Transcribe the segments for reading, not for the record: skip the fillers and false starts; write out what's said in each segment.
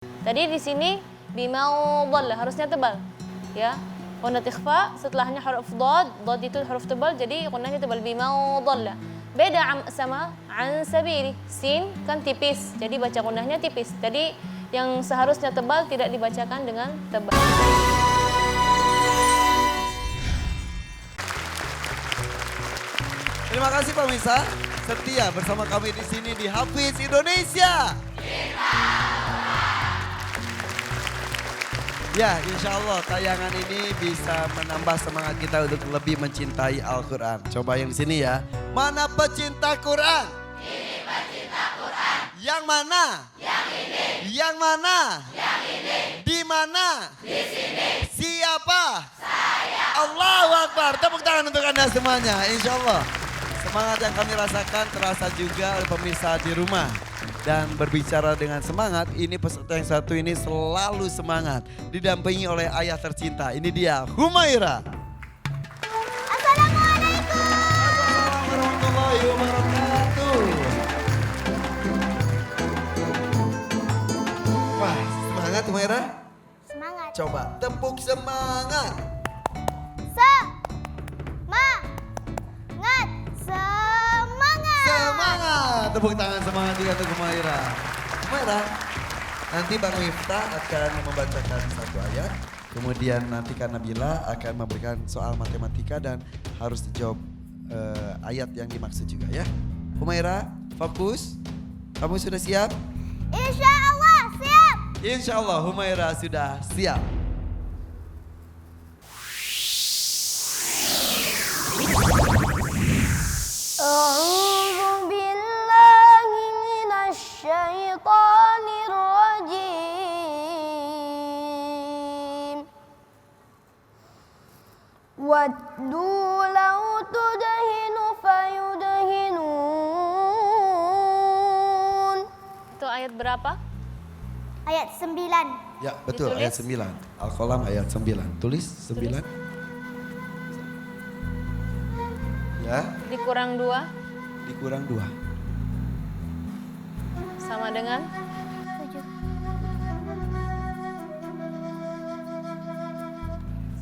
Tadi di sini bimau dhalla harusnya tebal. Ya. Qunat ikhfa setelahnya huruf dhad. Dhad itu huruf tebal jadi qunatnya tebal bimau dhalla. Beda sama an sabili. Sin kan tipis. Jadi baca qunahnya tipis. Jadi yang seharusnya tebal tidak dibacakan dengan tebal. Terima kasih pemirsa setia bersama kami di sini di Hafiz Indonesia. Ya, insya Allah tayangan ini bisa menambah semangat kita untuk lebih mencintai Al-Quran. Coba yang di sini ya. Mana pecinta Quran? Ini pecinta Quran. Yang mana? Yang ini. Yang mana? Yang ini. Di mana? Di sini. Siapa? Saya. Allahu Akbar. Tepuk tangan untuk Anda semuanya. Insya Allah. Semangat yang kami rasakan terasa juga oleh pemirsa di rumah. Dan berbicara dengan semangat, ini peserta yang satu ini selalu semangat. Didampingi oleh ayah tercinta. Ini dia, Humaira. Assalamualaikum. Assalamualaikum warahmatullahi wabarakatuh. Wah, semangat Humaira? Semangat. Coba tepuk semangat. Semangat. Semangat. Tepuk tangan semangat juga untuk Humaira. Humaira, nanti Bang Miftah akan membacakan satu ayat. Kemudian nanti Kak Nabila akan memberikan soal matematika dan harus dijawab ayat yang dimaksud juga ya. Humaira, fokus. Kamu sudah siap? Insya Allah siap. Insya Allah Humaira sudah siap. A'udzu billahi minasy syaithanir rajim. Waddu law tudhinu fayudhinun. Itu ayat berapa? Ayat 9. Ya betul, Ditulis? ayat 9. Al-Qalam ayat 9. Tulis 9. Ya, Dikurang 2 dikurang 2. sama dengan 7.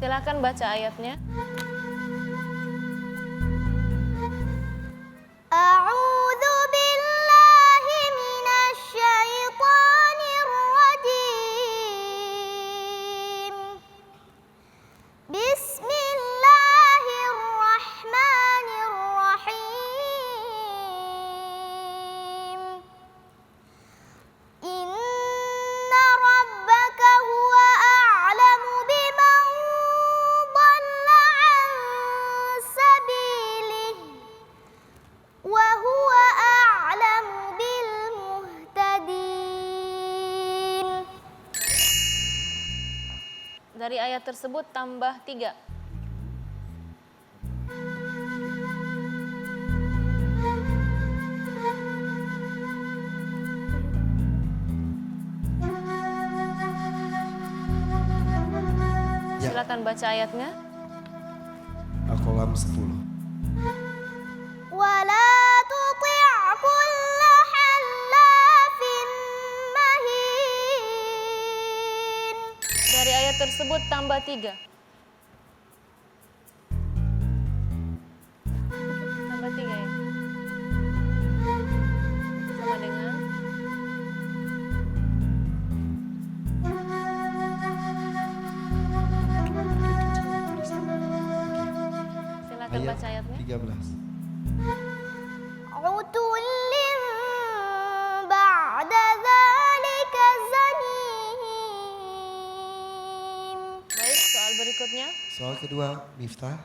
silakan baca ayatnya. A'udzu billahi minasy syaithanir rajim. Bismillahirrahmanirrahim. Inna rabbaka huwa a'lamu biman dhalla 'an sabilihi wa huwa a'lamu bil muhtadin. Dari ayat tersebut tambah 3. Ya. Silakan baca ayatnya. Al-Qalam 10. Wala tuti' kulla hallafin mahin. Dari ayat tersebut tambah 3. Tambah 3 ya. Sama dengan silakan baca ayatnya. 13. Utullin ba'da dzalika zanim. Baik, soal berikutnya. Soal kedua, Miftah.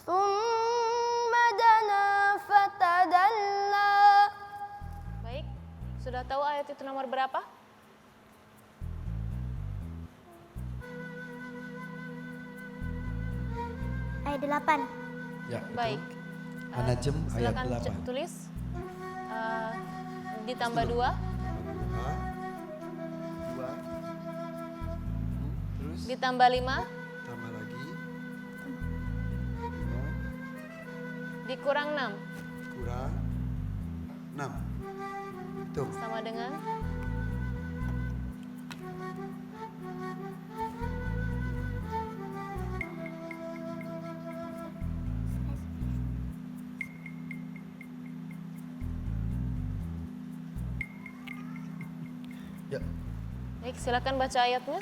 Tsumma dana fatadalla. Baik, sudah tahu ayat itu nomor berapa? Ayat 8. Ya, betul. Baik. An-Najm ayat Silakan 8. tulis. Ditambah 2. 2. Terus Ditambah 5. tambah lagi. 5 Dikurang 6. kurang 6. Tuh. Sama dengan Ya. Baik, silakan baca ayatnya.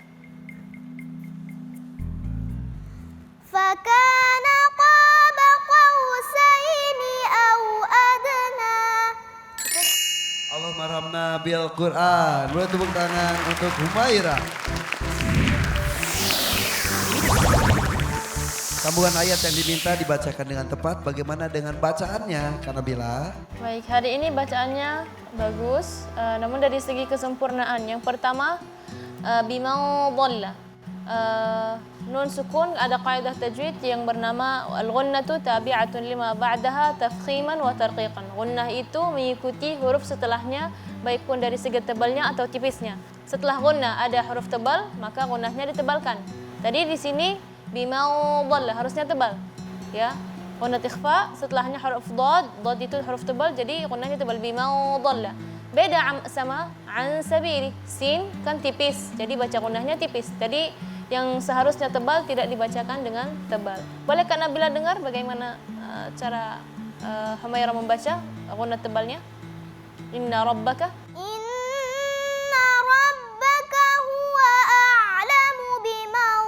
فكان قاب قوسين أو أدنى. Allah marhamna bil Quran. Boleh tepuk tangan untuk Humaira. Sambungan ayat yang diminta dibacakan dengan tepat. Bagaimana dengan bacaannya, Kanabila? Baik, hari ini bacaannya bagus, namun dari segi kesempurnaan. Yang pertama, bima dhalla. Nun sukun, ada kaidah tajwid yang bernama al-ghunnatu tabi'atun lima ba'daha tafkhiman wa tarqiqan. Gunnah itu mengikuti huruf setelahnya, baik pun dari segi tebalnya atau tipisnya. Setelah gunnah ada huruf tebal, maka gunnahnya ditebalkan. Tadi di sini bima dhalla harusnya tebal, ya. Gunnah ikhfa setelahnya huruf dhad, dhad itu huruf tebal, jadi gunnahnya tebal bima dhalla. Beda sama an sabili, sin kan tipis, jadi baca gunnahnya tipis. Tadi yang seharusnya tebal tidak dibacakan dengan tebal. Boleh Kak Nabila dengar bagaimana cara Humaira membaca gunnah tebalnya? Inna rabbaka. Inna rabbaka huwa a'lamu biman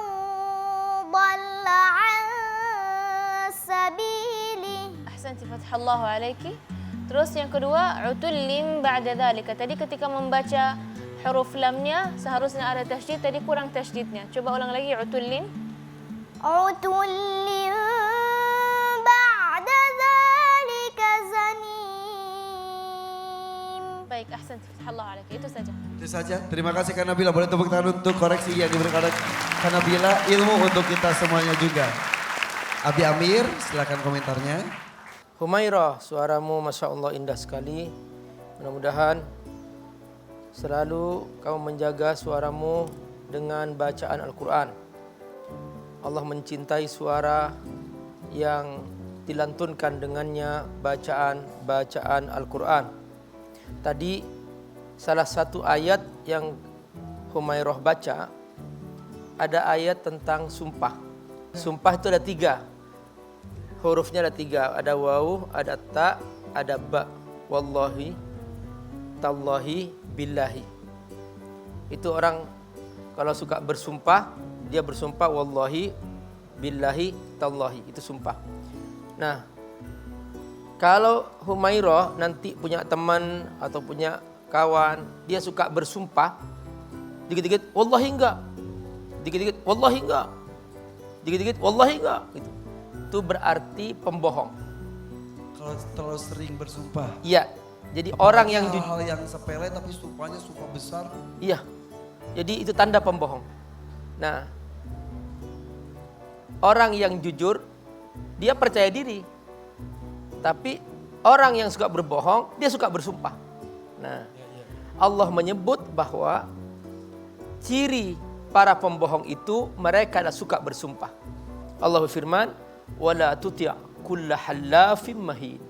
dhalla an sabili. Ahsanti, fathallahu alaiki. Terus yang kedua, utullim ba'da dhalika. Tadi ketika membaca huruf lamnya seharusnya ada tasydid, tadi kurang tasydidnya. Coba ulang lagi, utullim. Utullim ba'da dhalika zanim. Baik, ahsanti, fathallahu alaiki. Itu saja. Itu saja. Terima kasih Kanabila. Boleh tepuk tangan untuk koreksi yang diberikan oleh Kanabila. Ilmu untuk kita semuanya juga. Abi Amir, silakan komentarnya. Humaira, suaramu Masya Allah indah sekali. Mudah-mudahan selalu kamu menjaga suaramu dengan bacaan Al-Quran. Allah mencintai suara yang dilantunkan dengannya bacaan Al-Quran. Tadi salah satu ayat yang Humairah baca, ada ayat tentang sumpah. Sumpah itu ada 3. Hurufnya ada 3, ada waw, ada ta, ada ba. Wallahi, tallahi, billahi. Itu orang kalau suka bersumpah, dia bersumpah wallahi, billahi, tallahi. Itu sumpah. Nah, kalau Humairah nanti punya teman atau punya kawan, dia suka bersumpah, dikit-dikit wallahi enggak, dikit-dikit wallahi enggak, dikit-dikit wallahi enggak, gitu. Itu berarti pembohong. Kalau terlalu sering bersumpah. Iya. Jadi orang yang hal yang sepele tapi sumpahnya sumpah besar. Iya. Jadi itu tanda pembohong. Nah, orang yang jujur dia percaya diri. Tapi orang yang suka berbohong, dia suka bersumpah. Nah, Allah menyebut bahwa ciri para pembohong itu mereka suka bersumpah. Allah berfirman, wala tuti' kulla hallafim mahin.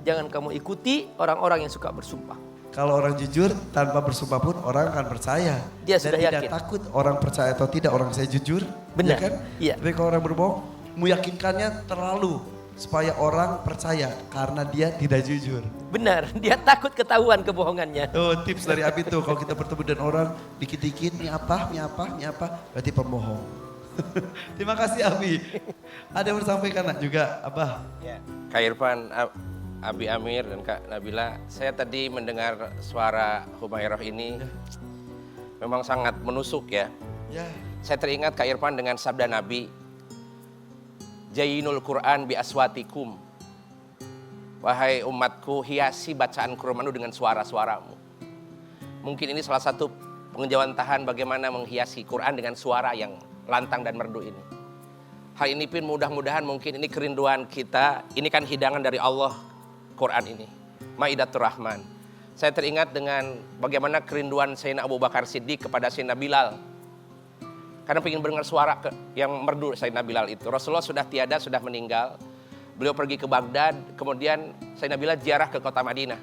Jangan kamu ikuti orang-orang yang suka bersumpah. Kalau orang jujur tanpa bersumpah pun orang akan percaya. Dia sudah Dan yakin. tidak takut orang percaya atau tidak orang saya jujur. Benar. Ya kan? Iya. Tapi kalau orang berbohong, meyakinkannya terlalu supaya orang percaya karena dia tidak jujur. Benar, dia takut ketahuan kebohongannya. Oh, tips dari Abi tuh kalau kita bertemu dengan orang dikit-dikit ini apa, berarti pembohong. Terima kasih Abi. Ada yang bersampaikan juga, Abah. Ya. Kak Irfan, Abi Amir dan Kak Nabila, saya tadi mendengar suara Humairah ini memang sangat menusuk ya. Ya. Saya teringat Kak Irfan dengan sabda Nabi, Jayyinul Quran bi aswatikum. Wahai umatku, hiasi bacaan Quranmu dengan suara-suaramu. Mungkin ini salah satu penjelasan bagaimana menghiasi Quran dengan suara yang lantang dan merdu ini. Hal ini pun mudah-mudahan mungkin ini kerinduan kita. Ini kan hidangan dari Allah, Quran ini. Maidatur Rahman. Saya teringat dengan bagaimana kerinduan Sayyidina Abu Bakar Siddiq kepada Sayyidina Bilal. Karena ingin mendengar suara yang merdu Sayyidina Bilal itu. Rasulullah sudah tiada, sudah meninggal. Beliau pergi ke Baghdad, kemudian Sayyidina Bilal ziarah ke kota Madinah.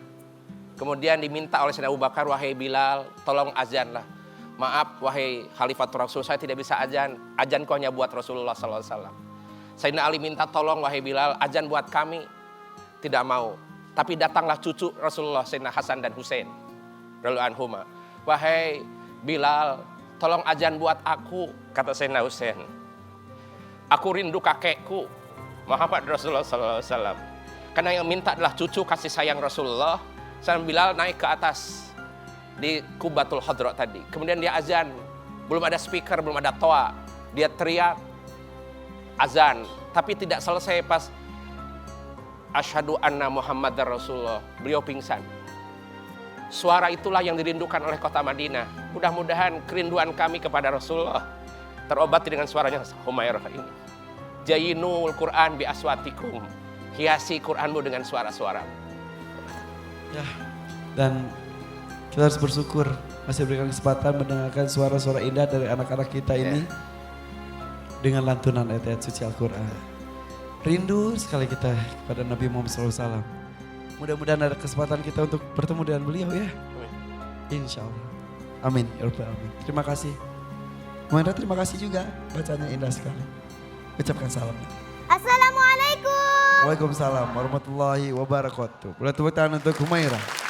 Kemudian diminta oleh Sayyidina Abu Bakar, wahai Bilal, tolong azanlah. Maaf wahai Khalifatul Rasul, saya tidak bisa azan. Azan kau hanya buat Rasulullah SAW. Sayyidina Ali minta tolong wahai Bilal, azan buat kami. Tidak mau. Tapi datanglah cucu Rasulullah, Sayyidina Hasan dan Husain radhiyallahu anhuma. wahai Bilal, tolong azan buat aku, kata Sayyidina Husain. Aku rindu kakekku, Muhammad Rasulullah SAW. Karena yang minta adalah cucu kasih sayang Rasulullah. Sayyidina Bilal naik ke atas di Qubatul Hadra tadi. Kemudian dia azan, belum ada speaker, belum ada toa. Dia teriak azan, tapi tidak selesai pas asyhadu anna Muhammadar Rasulullah. Beliau pingsan. Suara itulah yang dirindukan oleh kota Madinah. Mudah-mudahan kerinduan kami kepada Rasulullah terobati dengan suaranya Humairah ini. Jayinul Quran bi aswatikum. Hiasi Quranmu dengan suara-suara. Ya, dan kita harus bersyukur masih berikan kesempatan mendengarkan suara-suara indah dari anak-anak kita ini dengan lantunan ayat-ayat suci Al-Quran. Rindu sekali kita kepada Nabi Muhammad SAW. Mudah-mudahan ada kesempatan kita untuk bertemu dengan beliau ya. Insya Allah. Amin. Ya Rabbal Alamin. Terima kasih. Muhammad, terima kasih juga. Bacanya indah sekali. Ucapkan salam. Assalamualaikum. Waalaikumsalam warahmatullahi wabarakatuh. Boleh tepuk tangan untuk Humairah.